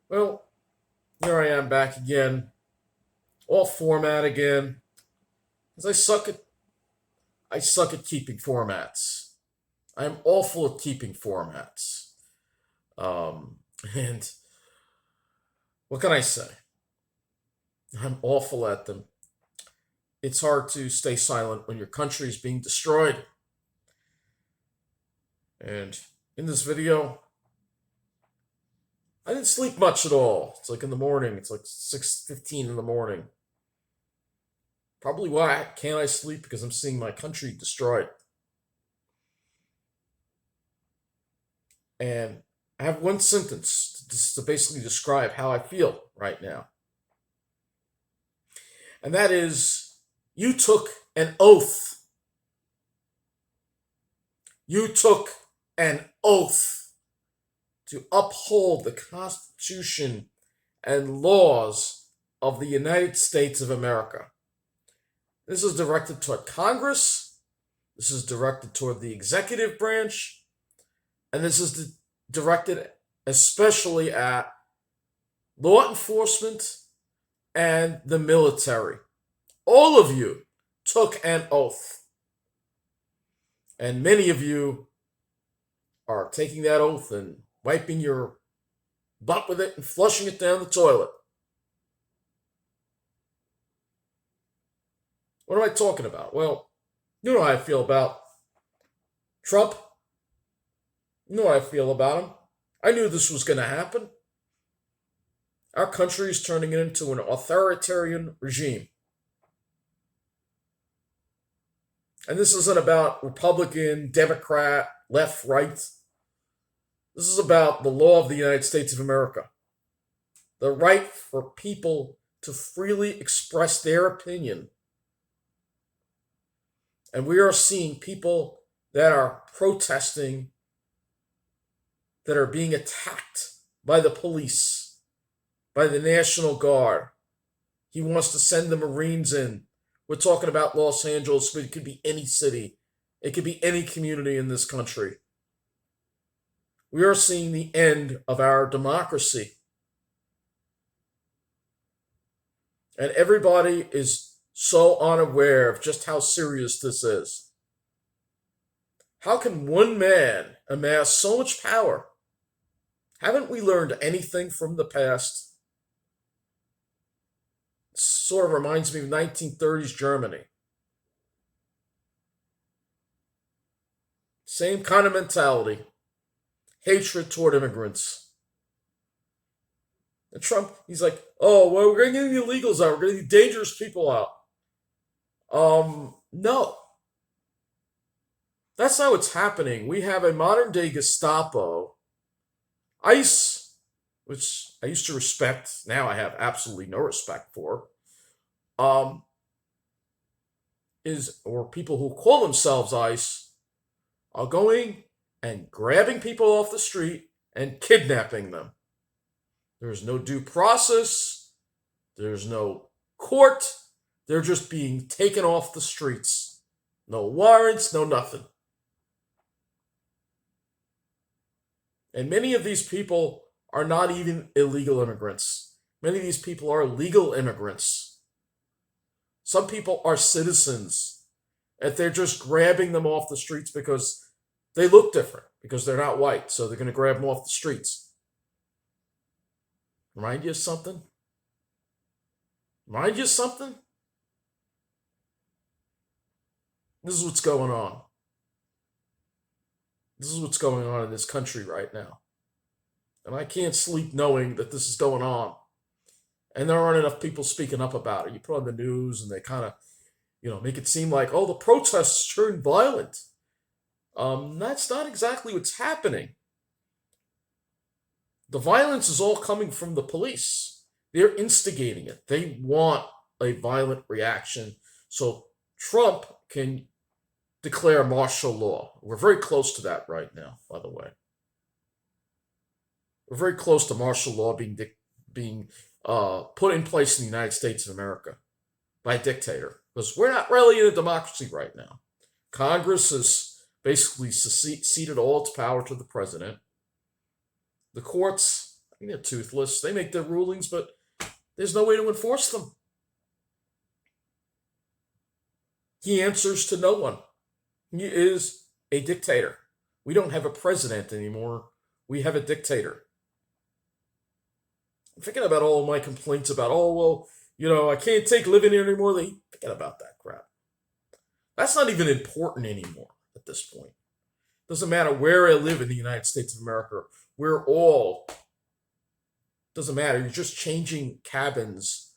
Well, here I am back again, all format again. As I suck at keeping formats. I am awful at keeping formats. Um, and what can I say? I'm awful at them. It's hard to stay silent when your country is being destroyed. And in this video, I didn't sleep much at all. It's like in the morning. It's like 6:15 in the morning. Probably why can't I sleep? Because I'm seeing my country destroyed. And I have one sentence to basically describe how I feel right now. And that is, you took an oath. You took an oath to uphold the Constitution and laws of the United States of America. This is directed toward Congress. This is directed toward the executive branch. And this is directed especially at law enforcement and the military. All of you took an oath. And many of you are taking that oath and wiping your butt with it and flushing it down the toilet. What am I talking about? Well, you know how I feel about Trump. You know how I feel about him. I knew this was going to happen. Our country is turning it into an authoritarian regime. And this isn't about Republican, Democrat, left, right. This is about the law of the United States of America. The right for people to freely express their opinion. And we are seeing people that are protesting, that are being attacked by the police, by the National Guard. He wants to send the Marines in. We're talking about Los Angeles, but it could be any city. It could be any community in this country. We are seeing the end of our democracy. And everybody is so unaware of just how serious this is. How can one man amass so much power? Haven't we learned anything from the past? Sort of reminds me of 1930s Germany. Same kind of mentality. Hatred toward immigrants. And Trump, he's like, oh, well, we're going to get the illegals out. We're going to get dangerous people out. No. That's not what's happening. We have a modern day Gestapo. ICE, which I used to respect, now I have absolutely no respect for, or people who call themselves ICE, are going and grabbing people off the street and kidnapping them. There's no due process. There's no court. They're just being taken off the streets. No warrants, no nothing. And many of these people are not even illegal immigrants. Many of these people are legal immigrants. Some people are citizens. And they're just grabbing them off the streets because they look different, because they're not white. So they're going to grab them off the streets. Remind you of something? Remind you of something? This is what's going on. This is what's going on in this country right now. And I can't sleep knowing that this is going on. And there aren't enough people speaking up about it. You put on the news and they kind of, make it seem like, oh, the protests turned violent. That's not exactly what's happening. The violence is all coming from the police. They're instigating it. They want a violent reaction so Trump can declare martial law. We're very close to that right now, by the way. We're very close to martial law being put in place in the United States of America by a dictator. Because we're not really in a democracy right now. Congress has basically ceded all its power to the president. The courts, I mean, they're toothless. They make their rulings, but there's no way to enforce them. He answers to no one. He is a dictator. We don't have a president anymore. We have a dictator. I'm thinking about all of my complaints about, I can't take living here anymore. Forget about that crap. That's not even important anymore at this point. Doesn't matter where I live in the United States of America. Doesn't matter. You're just changing cabins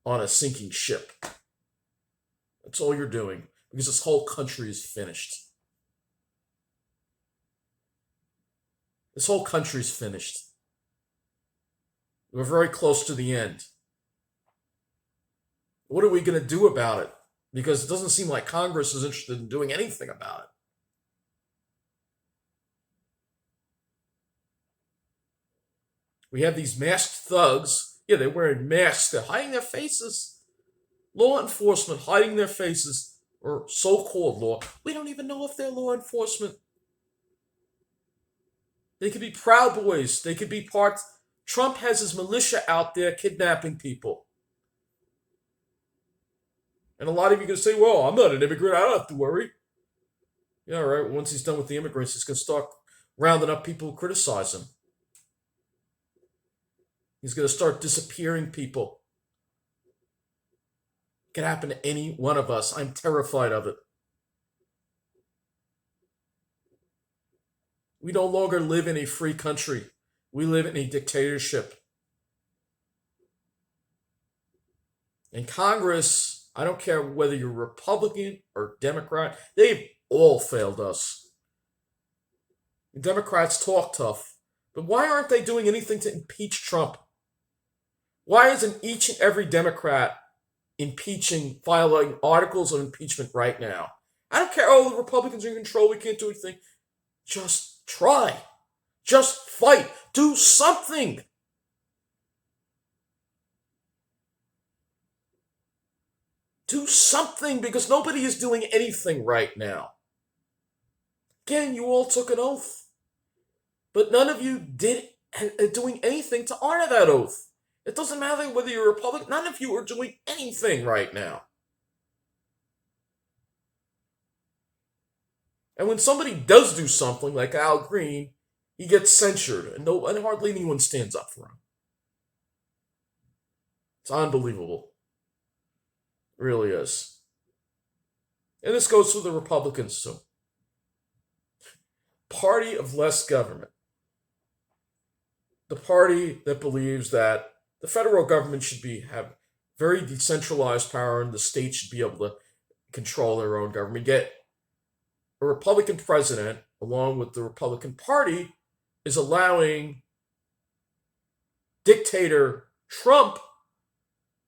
on a sinking ship. That's all you're doing, because this whole country is finished. This whole country's finished. We're very close to the end. What are we going to do about it? Because it doesn't seem like Congress is interested in doing anything about it. We have these masked thugs. Yeah, they're wearing masks. They're hiding their faces. Law enforcement hiding their faces, or so-called law. We don't even know if they're law enforcement. They could be Proud Boys. They could be part. Trump has his militia out there kidnapping people. And a lot of you are going to say, well, I'm not an immigrant. I don't have to worry. Yeah, all right. Once he's done with the immigrants, he's going to start rounding up people who criticize him. He's going to start disappearing people. It could happen to any one of us. I'm terrified of it. We no longer live in a free country. We live in a dictatorship. And Congress, I don't care whether you're Republican or Democrat, they've all failed us. The Democrats talk tough, but why aren't they doing anything to impeach Trump? Why isn't each and every Democrat filing articles of impeachment right now? I don't care, the Republicans are in control, we can't do anything. Just try. Just fight. Do something. Do something, because nobody is doing anything right now. Again, you all took an oath, but none of you doing anything to honor that oath. It doesn't matter whether you're a Republican. None of you are doing anything right now. And when somebody does do something, like Al Green, he gets censured, and hardly anyone stands up for him. It's unbelievable. It really is. And this goes for the Republicans too. Party of less government. The party that believes that the federal government should have very decentralized power, and the states should be able to control their own government. Yet a Republican president, along with the Republican Party, is allowing dictator Trump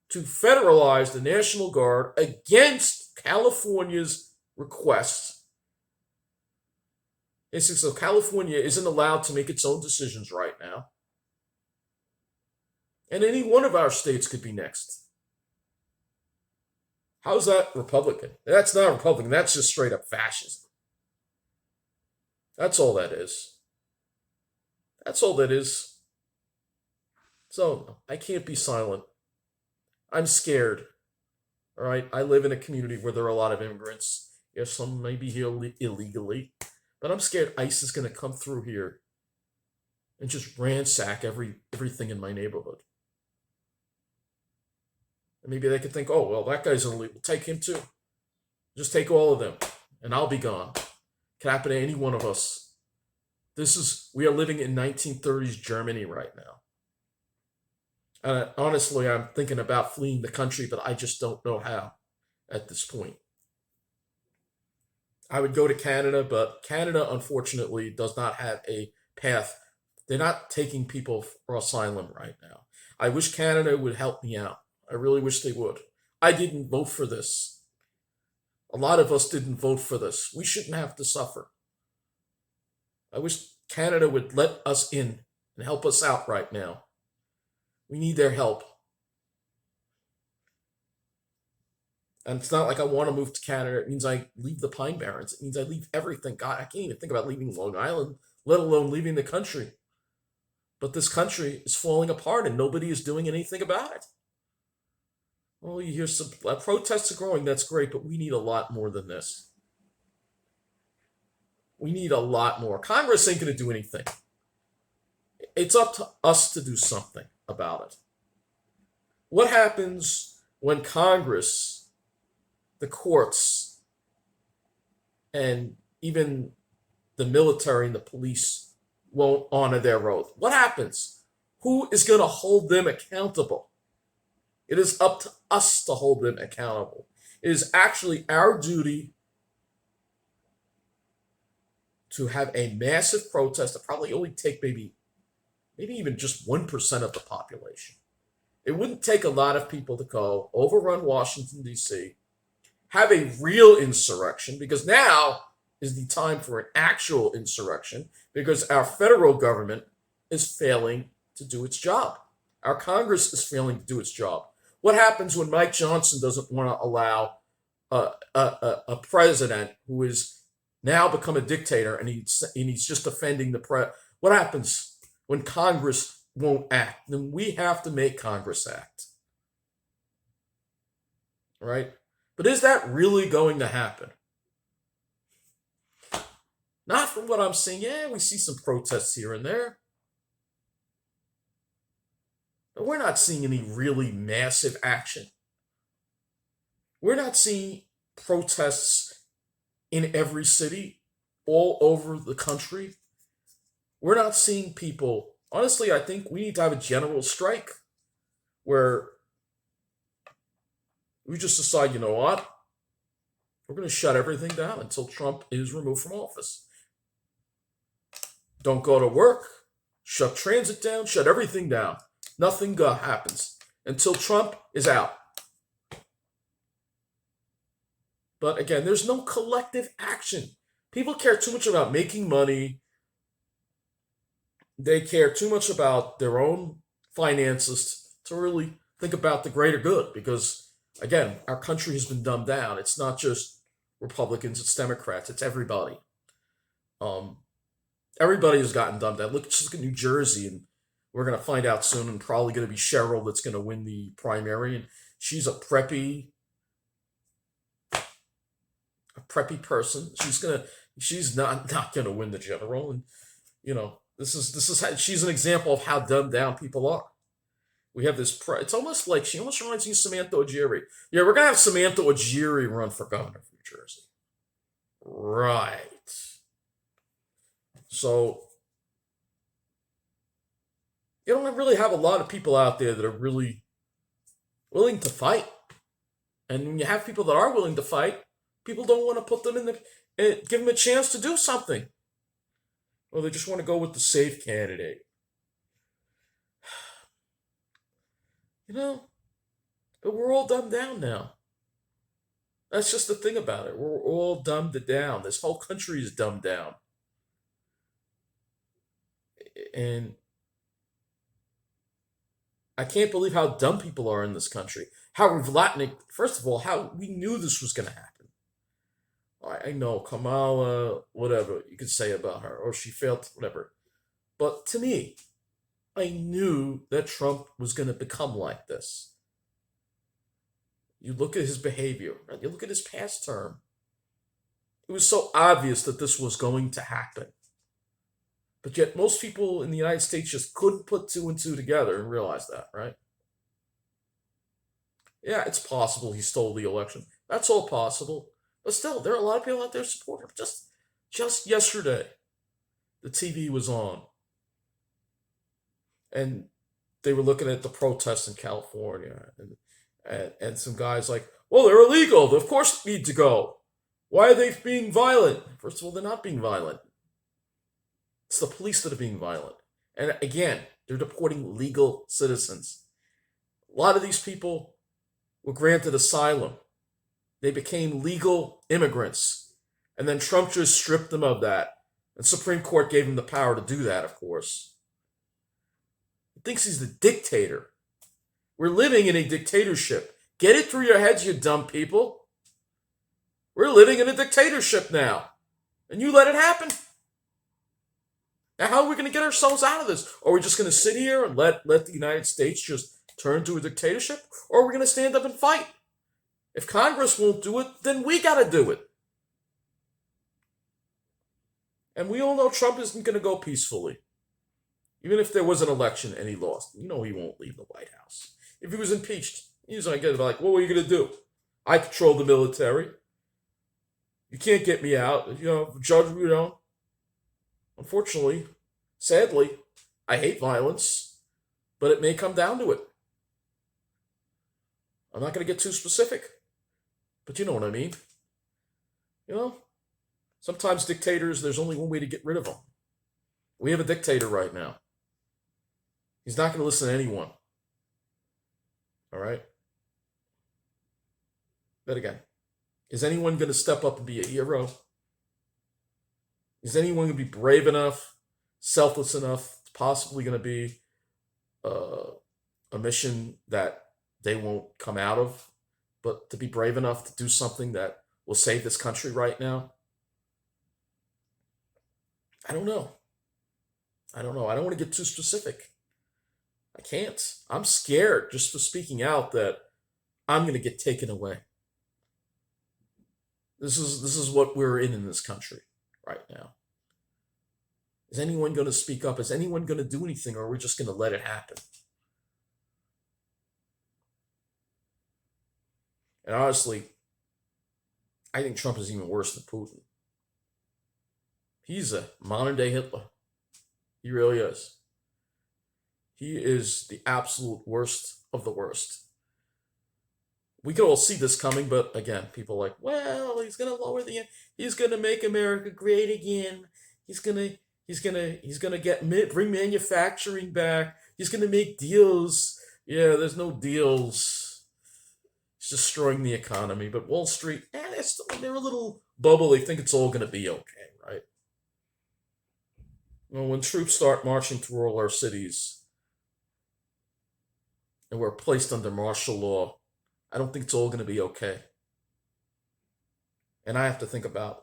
to federalize the National Guard against California's request. So California isn't allowed to make its own decisions right now. And any one of our states could be next. How's that Republican? That's not Republican. That's just straight up fascism. That's all that is. That's all that is. So, I can't be silent. I'm scared. All right? I live in a community where there are a lot of immigrants. Yes, some may be here illegally. But I'm scared ICE is going to come through here and just ransack everything in my neighborhood. And maybe they could think, oh, well, that guy's illegal. Take him too. Just take all of them, and I'll be gone. It can happen to any one of us. We are living in 1930s Germany right now. And honestly, I'm thinking about fleeing the country, but I just don't know how at this point. I would go to Canada, but Canada, unfortunately, does not have a path. They're not taking people for asylum right now. I wish Canada would help me out. I really wish they would. I didn't vote for this. A lot of us didn't vote for this. We shouldn't have to suffer. I wish Canada would let us in and help us out right now. We need their help. And it's not like I want to move to Canada. It means I leave the Pine Barrens. It means I leave everything. God, I can't even think about leaving Long Island, let alone leaving the country. But this country is falling apart and nobody is doing anything about it. Well, you hear some protests are growing, that's great, but we need a lot more than this. We need a lot more. Congress ain't going to do anything. It's up to us to do something about it. What happens when Congress, the courts, and even the military and the police won't honor their oath? What happens? Who is going to hold them accountable? It is up to us to hold them accountable. It is actually our duty to have a massive protest that probably only take maybe even just 1% of the population. It wouldn't take a lot of people to go overrun Washington, D.C., have a real insurrection, because now is the time for an actual insurrection, because our federal government is failing to do its job. Our Congress is failing to do its job. What happens when Mike Johnson doesn't want to allow a president who is now become a dictator and he's just defending the press? What happens when Congress won't act? Then we have to make Congress act. Right? But is that really going to happen? Not from what I'm seeing. Yeah, we see some protests here and there. But we're not seeing any really massive action. We're not seeing protests in every city, all over the country. We're not seeing people. Honestly, I think we need to have a general strike where we just decide, you know what? We're going to shut everything down until Trump is removed from office. Don't go to work. Shut transit down. Shut everything down. Nothing happens until Trump is out. But again, there's no collective action. People care too much about making money. They care too much about their own finances to really think about the greater good. Because, again, our country has been dumbed down. It's not just Republicans, it's Democrats, it's everybody. Everybody has gotten dumbed down. Just look at New Jersey, and we're going to find out soon, and probably going to be Cheryl that's going to win the primary. And she's a preppy person. She's not gonna win the general. And she's an example of how dumbed down people are. We have this. It's almost like she almost reminds me of Samantha Ujiri. Yeah, we're gonna have Samantha Ujiri run for governor of New Jersey. Right. So you don't really have a lot of people out there that are really willing to fight. And when you have people that are willing to fight, people don't want to put them give them a chance to do something. Or they just want to go with the safe candidate. But we're all dumbed down now. That's just the thing about it. We're all dumbed down. This whole country is dumbed down. And I can't believe how dumb people are in this country. First of all, how we knew this was going to happen. I know Kamala, whatever you could say about her, or she failed, whatever. But to me, I knew that Trump was going to become like this. You look at his behavior, right? You look at his past term. It was so obvious that this was going to happen. But yet most people in the United States just couldn't put two and two together and realize that, right? Yeah, it's possible he stole the election. That's all possible. But still, there are a lot of people out there supporting him. Just yesterday, the TV was on. And they were looking at the protests in California. And some guys like, well, they're illegal. Of course they need to go. Why are they being violent? First of all, they're not being violent. It's the police that are being violent. And again, they're deporting legal citizens. A lot of these people were granted asylum. They became legal immigrants. And then Trump just stripped them of that. And Supreme Court gave him the power to do that, of course. He thinks he's the dictator. We're living in a dictatorship. Get it through your heads, you dumb people. We're living in a dictatorship now. And you let it happen. Now, how are we going to get ourselves out of this? Are we just going to sit here and let the United States just turn to a dictatorship? Or are we going to stand up and fight? If Congress won't do it, then we got to do it. And we all know Trump isn't going to go peacefully. Even if there was an election and he lost, he won't leave the White House. If he was impeached, he's going to get like, what were you going to do? I control the military. You can't get me out. Judge, unfortunately, sadly, I hate violence, but it may come down to it. I'm not going to get too specific, but you know what I mean. Sometimes dictators, there's only one way to get rid of them. We have a dictator right now. He's not going to listen to anyone. All right? But again, is anyone going to step up and be a hero? Is anyone going to be brave enough, selfless enough, possibly going to be a mission that they won't come out of, but to be brave enough to do something that will save this country right now? I don't know. I don't want to get too specific. I can't. I'm scared just for speaking out that I'm going to get taken away. This is what we're in this country right now. Is anyone going to speak up? Is anyone going to do anything, or are we just going to let it happen? And honestly, I think Trump is even worse than Putin. He's a modern-day Hitler. He really is. He is the absolute worst of the worst. We can all see this coming, but again, people are like, well, he's going to he's going to make America great again. He's going to bring manufacturing back. He's going to make deals. Yeah, there's no deals. He's destroying the economy. But Wall Street, they're a little bubble. They think it's all going to be okay, right? When troops start marching through all our cities and we're placed under martial law, I don't think it's all going to be okay. And I have to think about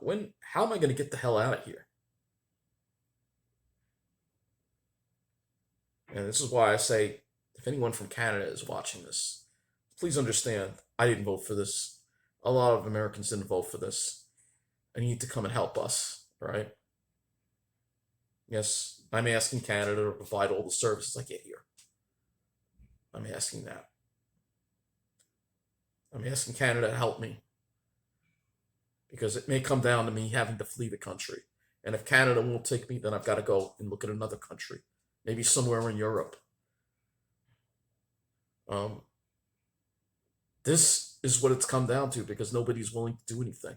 how am I going to get the hell out of here? And this is why I say, if anyone from Canada is watching this, please understand, I didn't vote for this. A lot of Americans didn't vote for this. And you need to come and help us, right? Yes, I'm asking Canada to provide all the services I get here. I'm asking that. I'm asking Canada to help me. Because it may come down to me having to flee the country. And if Canada won't take me, then I've got to go and look at another country. Maybe somewhere in Europe. This is what it's come down to, because nobody's willing to do anything.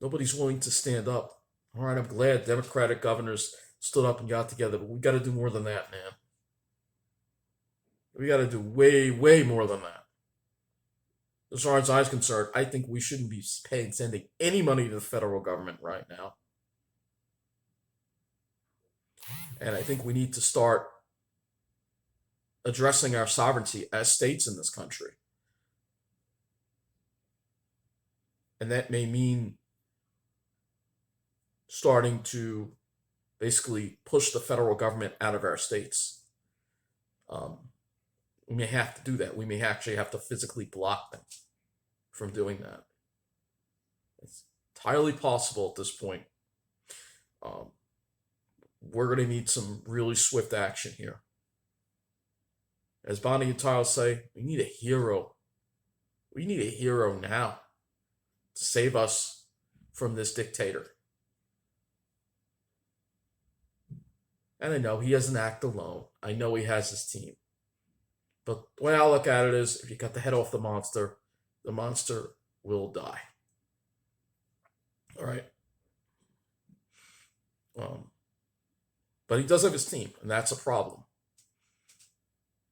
Nobody's willing to stand up. All right, I'm glad Democratic governors stood up and got together, but we got to do more than that, man. We got to do way, way more than that. As far as I'm concerned, I think we shouldn't be sending any money to the federal government right now. And I think we need to start addressing our sovereignty as states in this country. And that may mean starting to basically push the federal government out of our states. We may have to do that. We may actually have to physically block them from doing that. It's entirely possible at this point. We're going to need some really swift action here. As Bonnie and Tyler say, we need a hero. We need a hero now to save us from this dictator. And I know he doesn't act alone. I know he has his team. But the way I look at it is, if you cut the head off the monster will die. All right? But he does have his team, and that's a problem.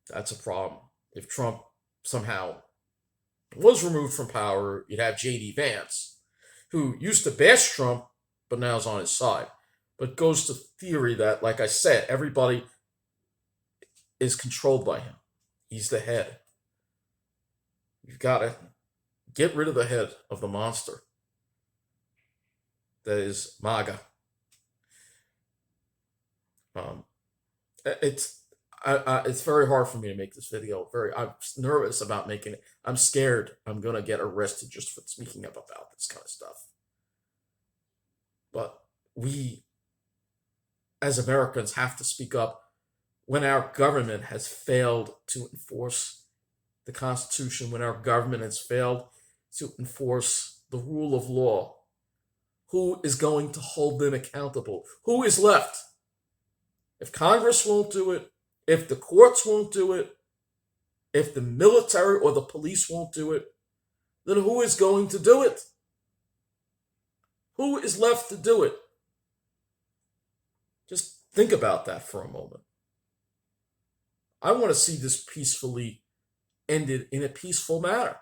That's a problem. If Trump somehow was removed from power, you'd have J.D. Vance, who used to bash Trump, but now is on his side. But goes to theory that, like I said, everybody is controlled by him. He's the head. You've got to get rid of the head of the monster. That is MAGA. it's very hard for me to make this video. I'm nervous about making it. I'm scared I'm gonna get arrested just for speaking up about this kind of stuff. But we, as Americans, have to speak up when our government has failed to enforce the Constitution, when our government has failed to enforce the rule of law. Who is going to hold them accountable? Who is left? If Congress won't do it, if the courts won't do it, if the military or the police won't do it, then who is going to do it? Who is left to do it? Just think about that for a moment. I want to see this peacefully ended in a peaceful manner.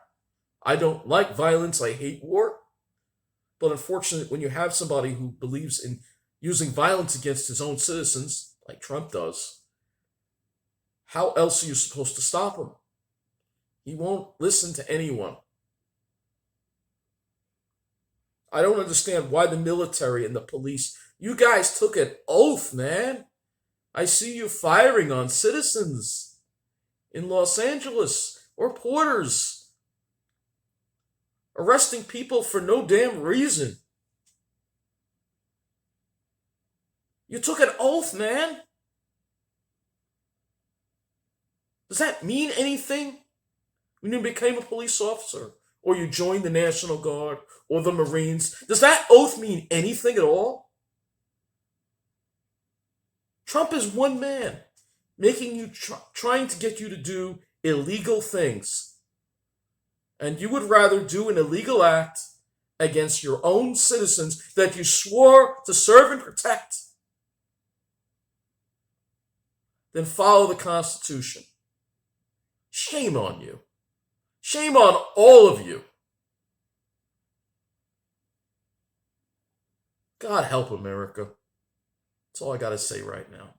I don't like violence. I hate war. But unfortunately, when you have somebody who believes in using violence against his own citizens, like Trump does, how else are you supposed to stop him? He won't listen to anyone. I don't understand why the military and the police, you guys took an oath, man. I see you firing on citizens in Los Angeles or porters, arresting people for no damn reason. You took an oath, man. Does that mean anything when you became a police officer or you joined the National Guard or the Marines? Does that oath mean anything at all? Trump is one man making you trying to get you to do illegal things. And you would rather do an illegal act against your own citizens that you swore to serve and protect than follow the Constitution. Shame on you. Shame on all of you. God help America. That's all I got to say right now.